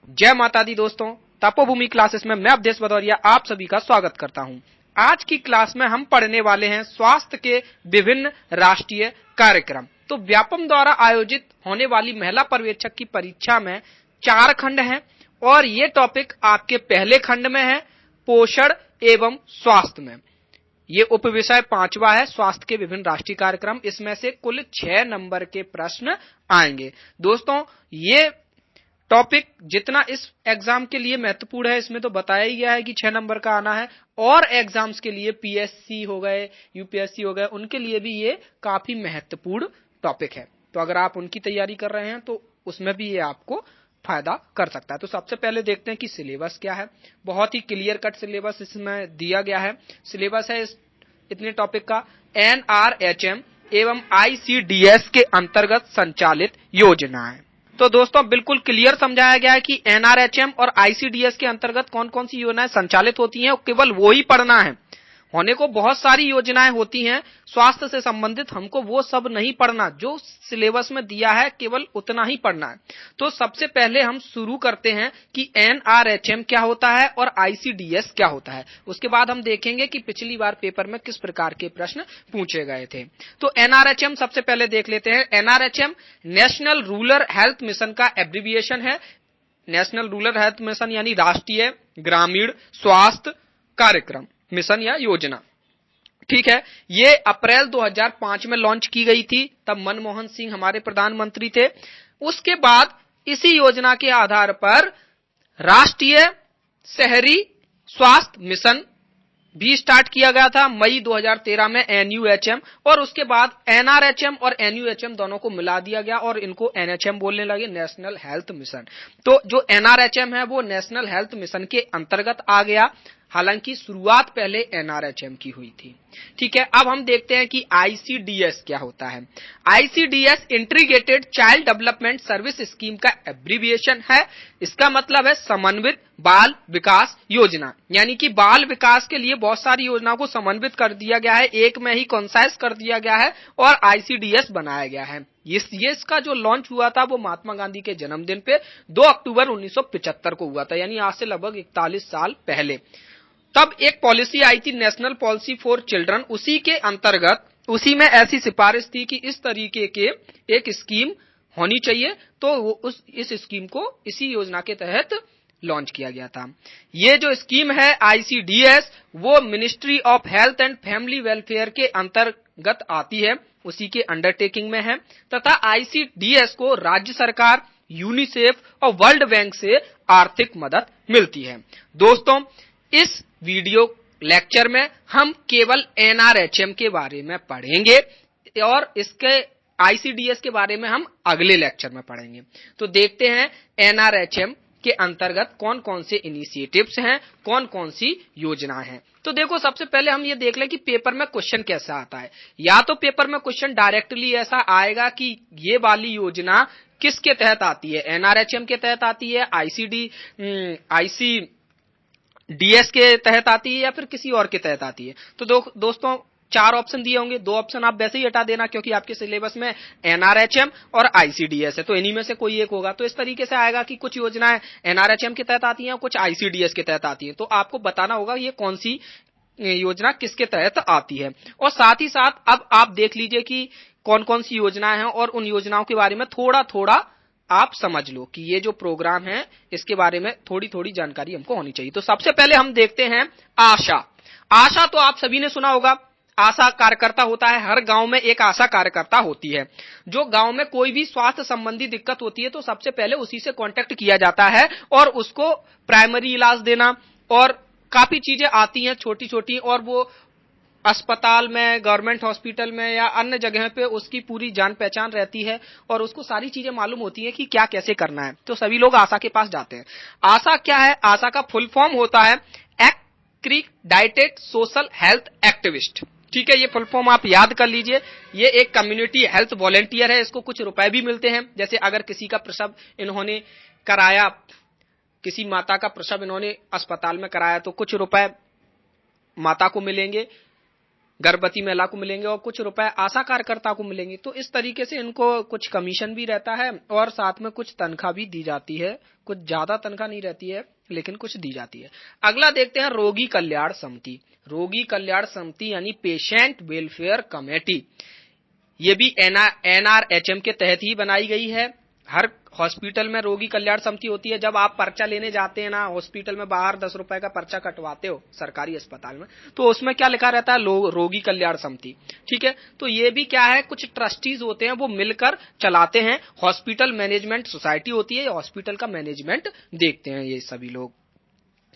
जय माता दी दोस्तों, तपोभूमि क्लासेस में मैं अवधेश भदौरिया आप सभी का स्वागत करता हूं। आज की क्लास में हम पढ़ने वाले हैं स्वास्थ्य के विभिन्न राष्ट्रीय कार्यक्रम। तो व्यापम द्वारा आयोजित होने वाली महिला पर्यवेक्षक की परीक्षा में 4 खंड हैं और ये टॉपिक आपके पहले खंड में है, पोषण एवं स्वास्थ्य में। ये उपविषय 5वां है, स्वास्थ्य के विभिन्न राष्ट्रीय कार्यक्रम। इसमें से कुल 6 नंबर के प्रश्न आएंगे। दोस्तों, ये टॉपिक जितना इस एग्जाम के लिए महत्वपूर्ण है, इसमें तो बताया ही गया है कि 6 नंबर का आना है, और एग्जाम्स के लिए पीएससी हो गए, यूपीएससी हो गए, उनके लिए भी ये काफी महत्वपूर्ण टॉपिक है। तो अगर आप उनकी तैयारी कर रहे हैं तो उसमें भी ये आपको फायदा कर सकता है। तो सबसे पहले देखते हैं कि सिलेबस क्या है। बहुत ही क्लियर कट सिलेबस इसमें दिया गया है। सिलेबस है इतने टॉपिक का, एनआरएचएम एवं आईसीडीएस के अंतर्गत संचालित योजना है। तो दोस्तों, बिल्कुल क्लियर समझाया गया है कि एनआरएचएम और आईसीडीएस के अंतर्गत कौन कौन सी योजनाएं संचालित होती हैं, और केवल वो ही पढ़ना है। होने को बहुत सारी योजनाएं होती हैं स्वास्थ्य से संबंधित, हमको वो सब नहीं पढ़ना। जो सिलेबस में दिया है केवल उतना ही पढ़ना है। तो सबसे पहले हम शुरू करते हैं कि एनआरएचएम क्या होता है और आईसीडीएस क्या होता है। उसके बाद हम देखेंगे कि पिछली बार पेपर में किस प्रकार के प्रश्न पूछे गए थे। तो एनआरएचएम सबसे पहले देख लेते हैं। NRHM national rural health mission का एब्रिविएशन है। नेशनल रूरल हेल्थ मिशन यानी राष्ट्रीय ग्रामीण स्वास्थ्य कार्यक्रम मिशन या योजना। ठीक है, ये अप्रैल 2005 में लॉन्च की गई थी। तब मनमोहन सिंह हमारे प्रधानमंत्री थे। उसके बाद इसी योजना के आधार पर राष्ट्रीय शहरी स्वास्थ्य मिशन भी स्टार्ट किया गया था मई 2013 में, एनयूएचएम। और उसके बाद एनआरएचएम और एनयूएचएम दोनों को मिला दिया गया और इनको एनएचएम बोलने लगे, नेशनल हेल्थ मिशन। तो जो एनआरएचएम है वो नेशनल हेल्थ मिशन के अंतर्गत आ गया, हालांकि शुरुआत पहले एनआरएचएम की हुई थी। ठीक है, अब हम देखते हैं कि आईसीडीएस क्या होता है। ICDS integrated child development service scheme का एब्रिविएशन है। इसका मतलब है समन्वित बाल विकास योजना, यानी कि बाल विकास के लिए बहुत सारी योजनाओं को समन्वित कर दिया गया है, एक में ही कंसाइज कर दिया गया है और आईसीडीएस बनाया गया है। ये इसका जो लॉन्च हुआ था वो महात्मा गांधी के जन्मदिन पे 2 अक्टूबर 1975 को हुआ था, यानी आज से लगभग 41 साल पहले। तब एक पॉलिसी आई थी, नेशनल पॉलिसी फॉर चिल्ड्रन। उसी के अंतर्गत उसी में ऐसी सिफारिश थी कि इस तरीके के एक स्कीम होनी चाहिए, तो इस स्कीम को इसी योजना के तहत लॉन्च किया गया था। ये जो स्कीम है आईसीडीएस, वो ministry of health and family welfare के अंतर्गत आती है, उसी के अंडरटेकिंग में है। तथा आईसीडीएस को राज्य सरकार, यूनिसेफ और वर्ल्ड बैंक से आर्थिक मदद मिलती है। दोस्तों, इस वीडियो लेक्चर में हम केवल एनआरएचएम के बारे में पढ़ेंगे और इसके आईसीडीएस के बारे में हम अगले लेक्चर में पढ़ेंगे। तो देखते हैं एनआरएचएम के अंतर्गत कौन कौन से इनिशिएटिव्स हैं, कौन कौन सी योजनाएं हैं। तो देखो, सबसे पहले हम ये देख लें कि पेपर में क्वेश्चन कैसा आता है। या तो पेपर में क्वेश्चन डायरेक्टली ऐसा आएगा कि ये वाली योजना किसके तहत आती है, एनआरएचएम के तहत आती है, आईसीडीएस के तहत आती है या फिर किसी और के तहत आती है। तो दोस्तों, 4 ऑप्शन दिए होंगे, 2 ऑप्शन आप वैसे ही हटा देना क्योंकि आपके सिलेबस में एनआरएचएम और आईसीडीएस है, तो इन्हीं में से कोई एक होगा। तो इस तरीके से आएगा कि कुछ योजनाएं एनआरएचएम के तहत आती हैं, कुछ आईसीडीएस के तहत आती हैं। तो आपको बताना होगा ये कौन सी योजना किसके तहत आती है। और साथ ही साथ अब आप देख लीजिए कि कौन कौन सी योजनाएं हैं और उन योजनाओं के बारे में थोड़ा थोड़ा आप समझ लो कि ये जो प्रोग्राम है इसके बारे में थोड़ी थोड़ी जानकारी हमको होनी चाहिए। तो सबसे पहले हम देखते हैं आशा। आशा तो आप सभी ने सुना होगा। आशा कार्यकर्ता होता है, हर गांव में एक आशा कार्यकर्ता होती है। जो गांव में कोई भी स्वास्थ्य संबंधी दिक्कत होती है तो सबसे पहले उसी से कांटेक्ट किया जाता है और उसको प्राइमरी इलाज देना और काफी चीजें आती हैं छोटी छोटी, और वो अस्पताल में, गवर्नमेंट हॉस्पिटल में या अन्य जगह पे उसकी पूरी जान पहचान रहती है और उसको सारी चीजें मालूम होती है कि क्या कैसे करना है। तो सभी लोग आशा के पास जाते हैं। आशा क्या है? आशा का फुल फॉर्म होता है एक्रीडाइटेड सोशल हेल्थ एक्टिविस्ट। ठीक है, ये फुल फॉर्म आप याद कर लीजिए। ये एक कम्युनिटी हेल्थ वॉलेंटियर है, इसको कुछ रुपए भी मिलते हैं। जैसे अगर किसी का प्रसव इन्होंने कराया, किसी माता का प्रसव इन्होंने अस्पताल में कराया तो कुछ रुपए माता को मिलेंगे। गर्भवती महिला को मिलेंगे और कुछ रुपए आशा कार्यकर्ता को मिलेंगे। तो इस तरीके से इनको कुछ कमीशन भी रहता है और साथ में कुछ तनख्वाह भी दी जाती है। कुछ ज्यादा तनख्वाह नहीं रहती है, लेकिन कुछ दी जाती है। अगला देखते हैं रोगी कल्याण समिति। रोगी कल्याण समिति यानी पेशेंट वेलफेयर कमेटी, ये भी NRHM के तहत ही बनाई गई है। हर हॉस्पिटल में रोगी कल्याण समिति होती है। जब आप पर्चा लेने जाते हैं ना हॉस्पिटल में, बाहर 10 रुपए का पर्चा कटवाते हो सरकारी अस्पताल में, तो उसमें क्या लिखा रहता है, रोगी कल्याण समिति। ठीक है, तो ये भी क्या है, कुछ ट्रस्टीज होते हैं वो मिलकर चलाते हैं। हॉस्पिटल मैनेजमेंट सोसाइटी होती है, हॉस्पिटल का मैनेजमेंट देखते हैं ये सभी लोग।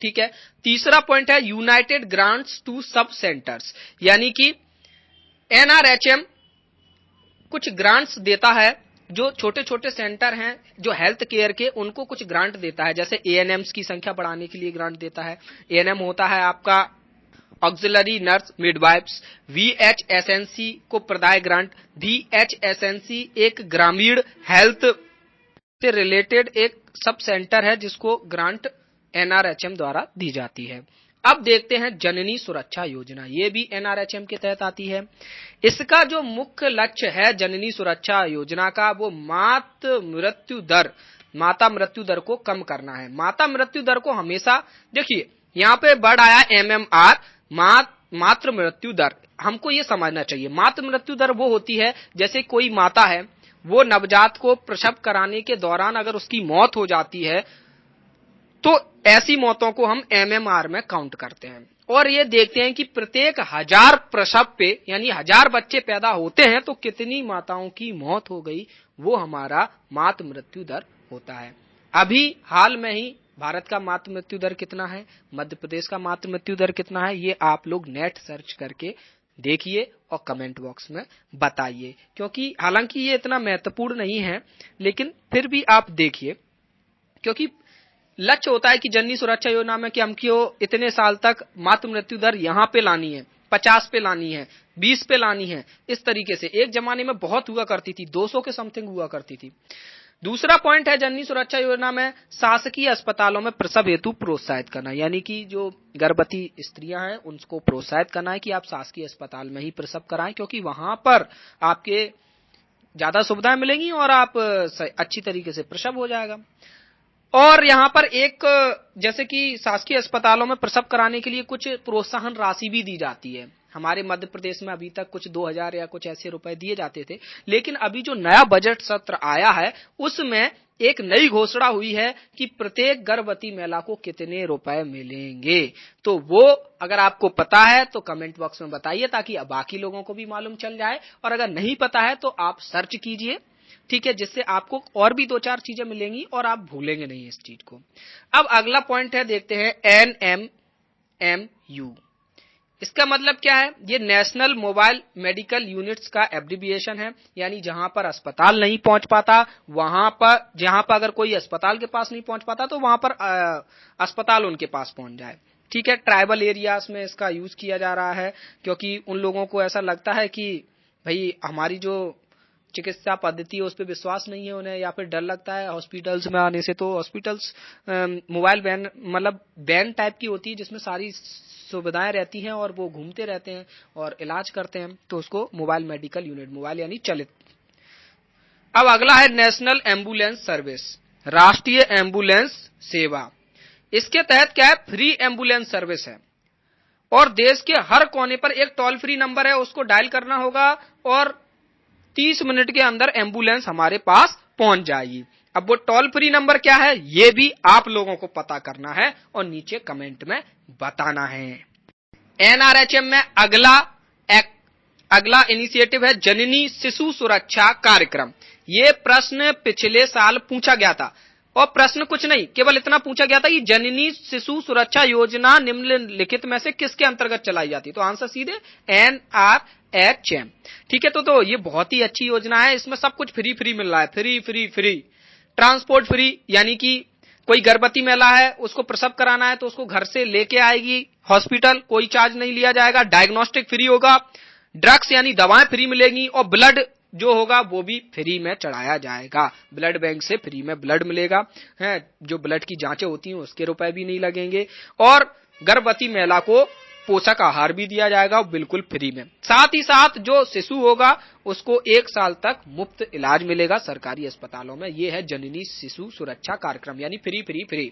ठीक है, तीसरा पॉइंट है यूनाइटेड ग्रांट्स टू सब सेंटर्स, यानी कि NRHM कुछ ग्रांट्स देता है जो छोटे छोटे सेंटर हैं जो हेल्थ केयर के, उनको कुछ ग्रांट देता है। जैसे ANMs की संख्या बढ़ाने के लिए ग्रांट देता है। ANM होता है आपका ऑक्सिलरी नर्स मिडवाइफ्स। VHSNC को प्रदाय ग्रांट। VHSNC एक ग्रामीण हेल्थ से रिलेटेड एक सब सेंटर है जिसको ग्रांट NRHM द्वारा दी जाती है। अब देखते हैं जननी सुरक्षा योजना, ये भी NRHM के तहत आती है। इसका जो मुख्य लक्ष्य है जननी सुरक्षा योजना का, वो माता मृत्यु दर को कम करना है। माता मृत्यु दर को हमेशा देखिए, यहाँ पे वर्ड आया MMR, मातृ मृत्यु दर। हमको ये समझना चाहिए, मातृ मृत्यु दर वो होती है जैसे कोई माता है, वो नवजात को प्रसव कराने के दौरान अगर उसकी मौत हो जाती है तो ऐसी मौतों को हम MMR में काउंट करते हैं। और ये देखते हैं कि प्रत्येक 1000 प्रसव पे यानी 1000 बच्चे पैदा होते हैं तो कितनी माताओं की मौत हो गई, वो हमारा मातृ मृत्यु दर होता है। अभी हाल में ही भारत का मातृ मृत्यु दर कितना है, मध्य प्रदेश का मातृ मृत्यु दर कितना है, ये आप लोग नेट सर्च करके देखिए और कमेंट बॉक्स में बताइए। क्योंकि हालांकि ये इतना महत्वपूर्ण नहीं है, लेकिन फिर भी आप देखिए, क्योंकि लक्ष्य होता है कि जननी सुरक्षा योजना में कि हमको इतने साल तक मातृ मृत्यु दर यहाँ पे लानी है, 50 पे लानी है, 20 पे लानी है। इस तरीके से एक जमाने में बहुत हुआ करती थी, 200 के समथिंग हुआ करती थी। दूसरा पॉइंट है जननी सुरक्षा योजना में शासकीय अस्पतालों में प्रसव हेतु प्रोत्साहित करना, यानी कि जो गर्भवती स्त्रियां हैं उनको प्रोत्साहित करना है कि आप शासकीय अस्पताल में ही प्रसव कराएं, क्योंकि वहां पर आपके ज्यादा सुविधाएं मिलेंगी और आप अच्छी तरीके से प्रसव हो जाएगा। और यहाँ पर एक जैसे कि शासकीय अस्पतालों में प्रसव कराने के लिए कुछ प्रोत्साहन राशि भी दी जाती है। हमारे मध्य प्रदेश में अभी तक कुछ 2000 या कुछ ऐसे रुपए दिए जाते थे, लेकिन अभी जो नया बजट सत्र आया है उसमें एक नई घोषणा हुई है कि प्रत्येक गर्भवती महिला को कितने रुपए मिलेंगे। तो वो अगर आपको पता है तो कमेंट बॉक्स में बताइए, ताकि बाकी लोगों को भी मालूम चल जाए, और अगर नहीं पता है तो आप सर्च कीजिए। ठीक है, जिससे आपको और भी 2-4 चीजें मिलेंगी और आप भूलेंगे नहीं इस चीज को। अब अगला पॉइंट है, देखते हैं NMMU। इसका मतलब क्या है, ये नेशनल मोबाइल मेडिकल यूनिट्स का एब्रिविएशन है, यानी जहां पर अस्पताल नहीं पहुंच पाता, वहां पर जहां पर अगर कोई अस्पताल के पास नहीं पहुंच पाता तो वहां पर अस्पताल उनके पास पहुंच जाए। ठीक है, ट्राइबल एरियाज में इसका यूज किया जा रहा है, क्योंकि उन लोगों को ऐसा लगता है कि भाई हमारी जो चिकित्सा पद्धति है उस पर विश्वास नहीं है उन्हें, या फिर डर लगता है हॉस्पिटल्स में आने से। तो हॉस्पिटल्स मोबाइल वैन मतलब वैन टाइप की होती है जिसमें सारी सुविधाएं रहती हैं और वो घूमते रहते हैं और इलाज करते हैं, तो उसको मोबाइल मेडिकल यूनिट, मोबाइल यानी चलित। अब अगला है नेशनल एम्बुलेंस सर्विस, राष्ट्रीय एम्बुलेंस सेवा। इसके तहत क्या है, फ्री एम्बुलेंस सर्विस है और देश के हर कोने पर एक टोल फ्री नंबर है, उसको डायल करना होगा और 30 मिनट के अंदर एम्बुलेंस हमारे पास पहुंच जाएगी। अब वो टोल फ्री नंबर क्या है ये भी आप लोगों को पता करना है और नीचे कमेंट में बताना है। NRHM में अगला इनिशिएटिव है जननी शिशु सुरक्षा कार्यक्रम। ये प्रश्न पिछले साल पूछा गया था और प्रश्न कुछ नहीं, केवल इतना पूछा गया था कि जननी शिशु सुरक्षा योजना निम्नलिखित में से किसके अंतर्गत चलाई जाती है, तो आंसर सीधे NRHM। ठीक है, तो ये बहुत ही अच्छी योजना है, इसमें सब कुछ फ्री मिल रहा है, फ्री ट्रांसपोर्ट फ्री, यानी कि कोई गर्भवती महिला है उसको प्रसव कराना है तो उसको घर से लेके आएगी हॉस्पिटल, कोई चार्ज नहीं लिया जाएगा। डायग्नोस्टिक फ्री होगा, ड्रग्स यानी दवाएं फ्री मिलेगी और ब्लड जो होगा वो भी फ्री में चढ़ाया जाएगा। ब्लड बैंक से फ्री में ब्लड मिलेगा, है जो ब्लड की जांचें होती हैं उसके रुपए भी नहीं लगेंगे। और गर्भवती महिला को पोषक आहार भी दिया जाएगा बिल्कुल फ्री में। साथ ही साथ जो शिशु होगा उसको 1 साल तक मुफ्त इलाज मिलेगा सरकारी अस्पतालों में। ये है जननी शिशु सुरक्षा कार्यक्रम, यानी फ्री फ्री फ्री।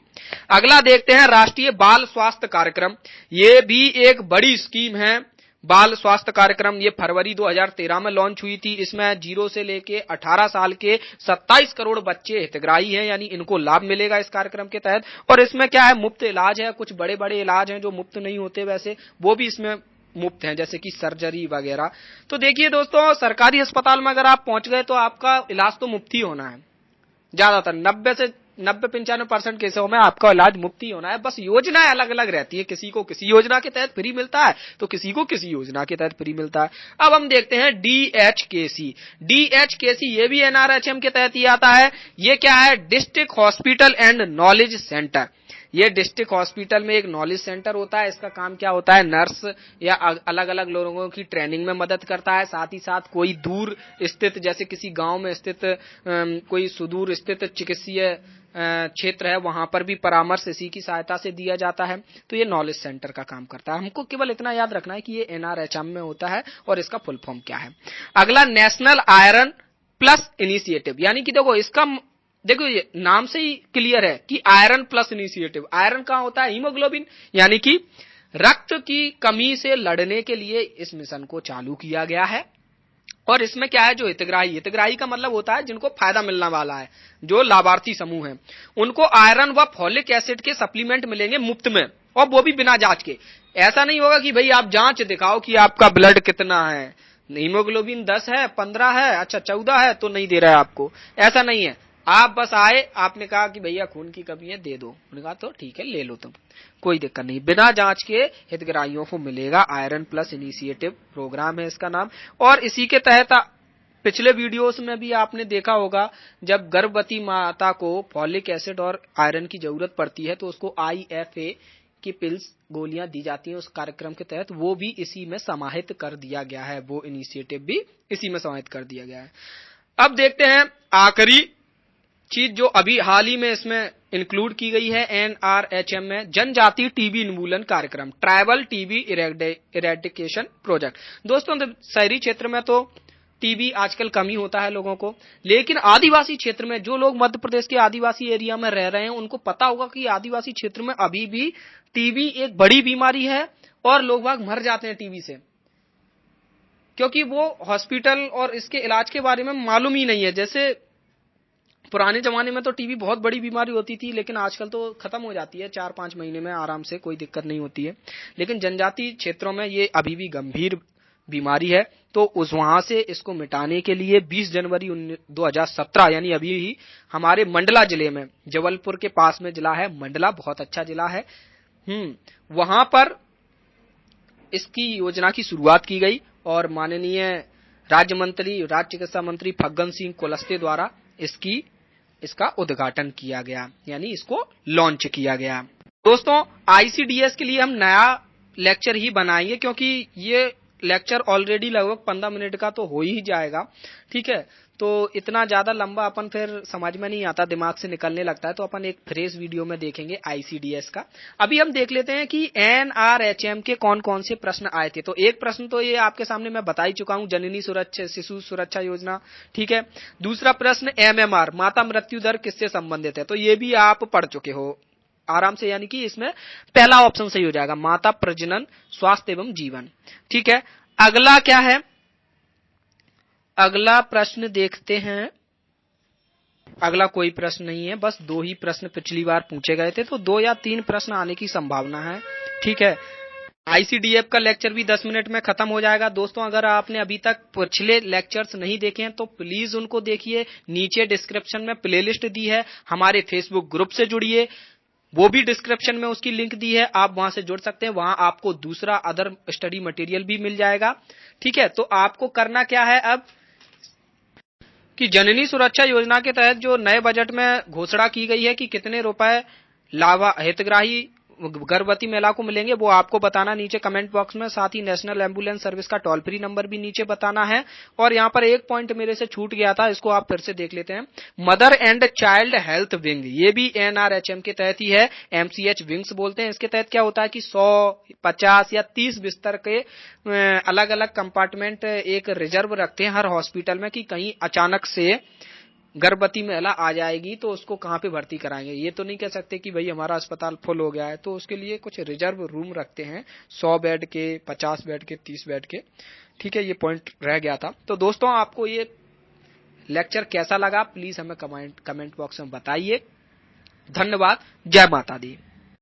अगला देखते हैं राष्ट्रीय बाल स्वास्थ्य कार्यक्रम। ये भी एक बड़ी स्कीम है। बाल स्वास्थ्य कार्यक्रम ये फरवरी 2013 में लॉन्च हुई थी। इसमें 0 से लेके 18 साल के 27 करोड़ बच्चे हितग्राही हैं, यानी इनको लाभ मिलेगा इस कार्यक्रम के तहत। और इसमें क्या है, मुफ्त इलाज है। कुछ बड़े बड़े इलाज हैं जो मुफ्त नहीं होते वैसे, वो भी इसमें मुफ्त हैं, जैसे कि सर्जरी वगैरह। तो देखिए दोस्तों, सरकारी अस्पताल में अगर आप पहुंच गए तो आपका इलाज तो मुफ्त ही होना है। ज्यादातर 90-95% केसों में आपका इलाज मुफ्त ही होना है। बस योजनाएं अलग अलग रहती है, किसी को किसी योजना के तहत फ्री मिलता है तो किसी को किसी योजना के तहत फ्री मिलता है। अब हम देखते हैं DHKC। DHKC ये भी NRHM के तहत ही आता है। ये क्या है, district hospital and knowledge centre. ये डिस्ट्रिक्ट हॉस्पिटल में एक नॉलेज सेंटर होता है। इसका काम क्या होता है, नर्स या अलग अलग लोगों की ट्रेनिंग में मदद करता है। साथ ही साथ कोई दूर स्थित, जैसे किसी गांव में स्थित कोई सुदूर स्थित चिकित्सीय क्षेत्र है, वहां पर भी परामर्श इसी की सहायता से दिया जाता है। तो ये नॉलेज सेंटर का काम करता है। हमको केवल इतना याद रखना है कि ये NRHM में होता है और इसका फुल फॉर्म क्या है। अगला नेशनल आयरन प्लस इनिशिएटिव, यानी कि देखो ये नाम से ही क्लियर है कि आयरन प्लस इनिशिएटिव। आयरन कहाँ होता है, हीमोग्लोबिन, यानी कि रक्त की कमी से लड़ने के लिए इस मिशन को चालू किया गया है। और इसमें क्या है, जो हितग्राही का मतलब होता है जिनको फायदा मिलने वाला है, जो लाभार्थी समूह हैं, उनको आयरन व फॉलिक एसिड के सप्लीमेंट मिलेंगे मुफ्त में, और वो भी बिना जांच के। ऐसा नहीं होगा कि भाई आप जांच दिखाओ कि आपका ब्लड कितना है, हीमोग्लोबिन 10 है, 15 है, अच्छा 14 है तो नहीं दे रहा है आपको, ऐसा नहीं है। आप बस आए, आपने कहा कि भैया खून की कमी है, दे दो, उन्होंने कहा तो ठीक है ले लो तुम, कोई दिक्कत नहीं। बिना जांच के हितग्राहियों को मिलेगा। आयरन प्लस इनिशिएटिव प्रोग्राम है इसका नाम। और इसी के तहत पिछले वीडियोस में भी आपने देखा होगा, जब गर्भवती माता को फॉलिक एसिड और आयरन की जरूरत पड़ती है तो उसको IFA की पिल्स, गोलियां दी जाती हैं उस कार्यक्रम के तहत। वो भी इसी में समाहित कर दिया गया है, वो इनिशिएटिव भी इसी में समाहित कर दिया गया है। अब देखते हैं आखिरी चीज जो अभी हाल ही में इसमें इंक्लूड की गई है NRHM में, जनजातीय टीबी उन्मूलन कार्यक्रम, ट्राइबल टीबी इरेडिकेशन प्रोजेक्ट। दोस्तों शहरी क्षेत्र में तो टीबी आजकल कम ही होता है लोगों को, लेकिन आदिवासी क्षेत्र में जो लोग मध्य प्रदेश के आदिवासी एरिया में रह रहे हैं उनको पता होगा कि आदिवासी क्षेत्र में अभी भी टीबी एक बड़ी बीमारी है और लोग बाग मर जाते हैं टीबी से, क्योंकि वो हॉस्पिटल और इसके इलाज के बारे में मालूम ही नहीं है। जैसे पुराने जमाने में तो टीबी बहुत बड़ी बीमारी होती थी, लेकिन आजकल तो खत्म हो जाती है 4-5 महीने में आराम से, कोई दिक्कत नहीं होती है। लेकिन जनजातीय क्षेत्रों में ये अभी भी गंभीर बीमारी है। तो उस वहां से इसको मिटाने के लिए 20 जनवरी 2017 यानी अभी ही हमारे मंडला जिले में, जबलपुर के पास में जिला है मंडला, बहुत अच्छा जिला है, वहां पर इसकी योजना की शुरुआत की गई और माननीय राज्य चिकित्सा मंत्री फग्गन सिंह कुलस्ते द्वारा इसका उद्घाटन किया गया, यानी इसको लॉन्च किया गया। दोस्तों ICDS के लिए हम नया लेक्चर ही बनाएंगे, क्योंकि ये लेक्चर ऑलरेडी लगभग 15 मिनट का तो हो ही जाएगा, ठीक है। तो इतना ज्यादा लंबा अपन फिर समझ में नहीं आता, दिमाग से निकलने लगता है, तो अपन एक फ्रेश वीडियो में देखेंगे ICDS का। अभी हम देख लेते हैं कि NRHM के कौन कौन से प्रश्न आए थे। तो एक प्रश्न तो ये आपके सामने मैं बता ही चुका हूं, जननी शिशु सुरक्षा योजना, ठीक है। दूसरा प्रश्न MMR, माता मृत्यु दर किससे संबंधित है, तो ये भी आप पढ़ चुके हो आराम से, यानी कि इसमें पहला ऑप्शन सही हो जाएगा, माता प्रजनन स्वास्थ्य एवं जीवन, ठीक है। अगला क्या है, अगला प्रश्न देखते हैं। अगला कोई प्रश्न नहीं है, बस 2 ही प्रश्न पिछली बार पूछे गए थे, तो 2 या 3 प्रश्न आने की संभावना है, ठीक है। ICDF का लेक्चर भी 10 मिनट में खत्म हो जाएगा। दोस्तों अगर आपने अभी तक पिछले लेक्चर्स नहीं देखे हैं तो प्लीज उनको देखिए, नीचे डिस्क्रिप्शन में प्लेलिस्ट दी है, हमारे फेसबुक ग्रुप से जुड़िए, वो भी डिस्क्रिप्शन में उसकी लिंक दी है, आप वहां से जुड़ सकते हैं, वहां आपको दूसरा अदर स्टडी मटेरियल भी मिल जाएगा, ठीक है। तो आपको करना क्या है अब कि जननी सुरक्षा योजना के तहत जो नए बजट में घोषणा की गई है कि कितने रुपए हितग्राही गर्भवती महिला को मिलेंगे वो आपको बताना नीचे कमेंट बॉक्स में। साथ ही नेशनल एम्बुलेंस सर्विस का टोल फ्री नंबर भी नीचे बताना है। और यहाँ पर एक पॉइंट मेरे से छूट गया था, इसको आप फिर से देख लेते हैं। Mother and child health wing, ये भी NRHM के तहत ही है, MCH विंग्स बोलते हैं। इसके तहत क्या होता है कि 100, 50 या 30 बिस्तर के अलग अलग कंपार्टमेंट एक रिजर्व रखते हैं हर हॉस्पिटल में, कि कहीं अचानक से गर्भवती महिला आ जाएगी तो उसको कहाँ पे भर्ती कराएंगे। ये तो नहीं कह सकते कि भाई हमारा अस्पताल फुल हो गया है, तो उसके लिए कुछ रिजर्व रूम रखते हैं, 100 बेड के, 50 बेड के, 30 बेड के। ठीक है, ये पॉइंट रह गया था। तो दोस्तों आपको ये लेक्चर कैसा लगा प्लीज हमें कमेंट बॉक्स में बताइए। धन्यवाद। जय माता दी।